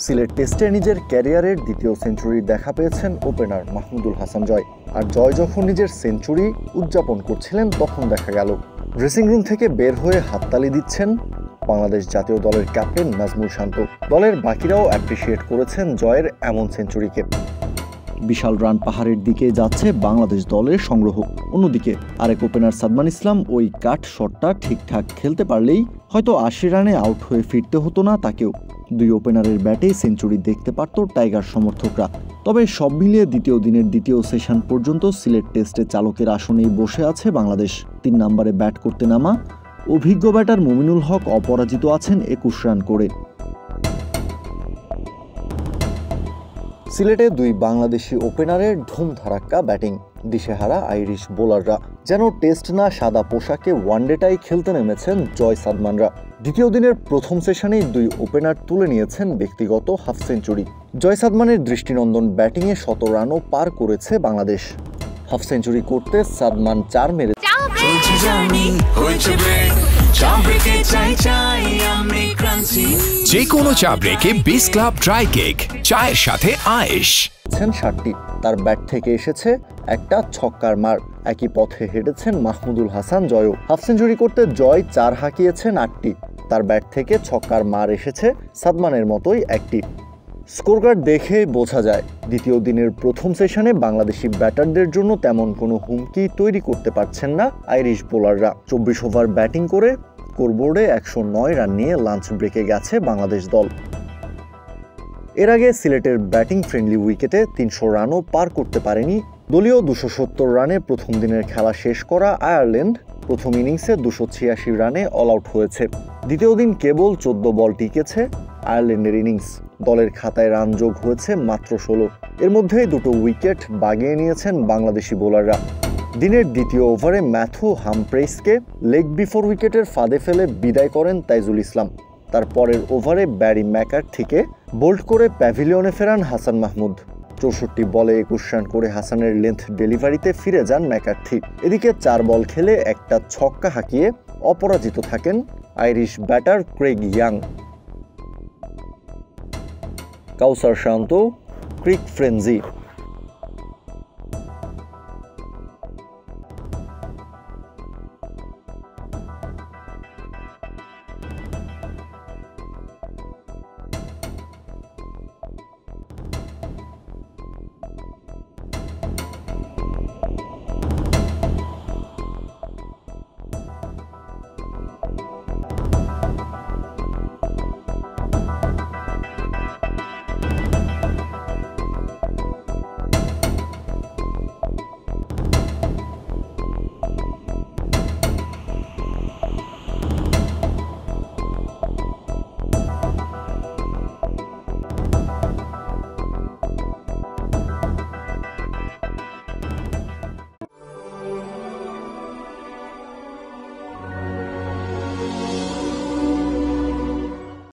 সিলেট টেস্টে নিজের ক্যারিয়ারের দ্বিতীয় সেঞ্চুরি দেখা পেয়েছেন ওপেনার মাহমুদুল হাসান জয়। আর জয় যখন নিজের সেঞ্চুরি উদযাপন করছিলেন তখন দেখা গেল ড্রেসিং রুম থেকে বের হয়ে হাততালি দিচ্ছেন বাংলাদেশ জাতীয় দলের ক্যাপ্টেন নাজমুল শান্ত। দলের বাকিরাও অ্যাপ্রিসিয়েট করেছেন জয়ের এমন সেঞ্চুরিকে। বিশাল রান পাহাড়ের দিকে যাচ্ছে বাংলাদেশ দলের সংগ্রহ। অন্যদিকে আরেক ওপেনার সাদমান ইসলাম ওই কাট শটটা ঠিকঠাক খেলতে পারলেই হয়তো ৮০ রানে আউট হয়ে ফিরতে হতো না তাকেও। দুই ওপেনারের ব্যাটে সেঞ্চুরি দেখতে পারত টাইগার সমর্থকরা। তবে সব মিলিয়ে দ্বিতীয় দিনের দ্বিতীয় সেশন পর্যন্ত সিলেট টেস্টে চালকের আসনেই বসে আছে বাংলাদেশ। ৩ নম্বরে ব্যাট করতে নামা অভিজ্ঞ ব্যাটার মুমিনুল হক অপরাজিত আছেন ২১ রান করে। সিলেটে দুই বাংলাদেশি ওপেনারের ধুমধারাক্কা ব্যাটিং, দিশেহারা আইরিশ বোলাররা। যেন টেস্ট না সাদা পোশাকে ওয়ানডেটাই খেলতে নেমেছেন জয় সাদমানরা। দ্বিতীয় দিনের প্রথম সেশনেই দুই ওপেনার তুলে নিয়েছেন ব্যক্তিগত হাফ সেঞ্চুরি। জয় সাদমানের দৃষ্টিনন্দন ব্যাটিংয়ে ১৭ রানও পার করেছে বাংলাদেশ। হাফ সেঞ্চুরি করতে সাদমান ৪ মেরেছে। যে কোনো চা ব্রেকে বিস ক্লাব ড্রাই কেক, চায়ের সাথে আয়েশ। ৬০টি। তার ব্যাট থেকে এসেছে একটা ছক্কার মার। একই পথে হেঁটেছেন মাহমুদুল হাসান জয়ও। হাফ সেঞ্চুরি করতে জয় ৪ হাঁকিয়েছেন ৮টি। তার ব্যাট থেকে ছক্কার মার এসেছে সাদমানের মতোই একটি। স্কোরকার্ড দেখে বোঝা যায় দ্বিতীয় দিনের প্রথম সেশনে বাংলাদেশি ব্যাটারদের জন্য তেমন কোনো হুমকি তৈরি করতে পারছেন না আইরিশ বোলাররা। ২৪ ওভার ব্যাটিং করে স্কোরবোর্ডে ১০৯ রান নিয়ে লাঞ্চ ব্রেকে গেছে বাংলাদেশ দল। এর আগে সিলেটের ব্যাটিং ফ্রেন্ডলি উইকেটে ৩০০ রানও পার করতে পারেনি দলীয় ২৭০ রানে প্রথম দিনের খেলা শেষ করা আয়ারল্যান্ড। প্রথম ইনিংসে ২৮৬ রানে অল আউট হয়েছে। দ্বিতীয় দিন কেবল ১৪ বল টিকেছে আয়ারল্যান্ডের ইনিংস। দলের খাতায় রান যোগ হয়েছে মাত্র ১৬। এর মধ্যেই দুটো উইকেট বাগিয়ে নিয়েছেন বাংলাদেশি বোলাররা। দিনের দ্বিতীয় ওভারে ম্যাথু হামফ্রেইসকে লেগ বিফোর উইকেটের ফাঁদে ফেলে বিদায় করেন তাইজুল ইসলাম। তার পরের ওভারে ব্যারি ম্যাকার্থিকে বোল্ড করে প্যাভিলিয়নে ফেরান হাসান মাহমুদ। ৬৪ বলে ২১ রান করে হাসানের লেন্থ ডেলিভারিতে ফিরে যান ম্যাকার্থি। এদিকে ৪ বল খেলে একটা ছক্কা হাঁকিয়ে অপরাজিত থাকেন আইরিশ ব্যাটার ক্রেগ ইয়াং। কাউসার শান্ত, ক্রিক ফ্রেঞ্জি।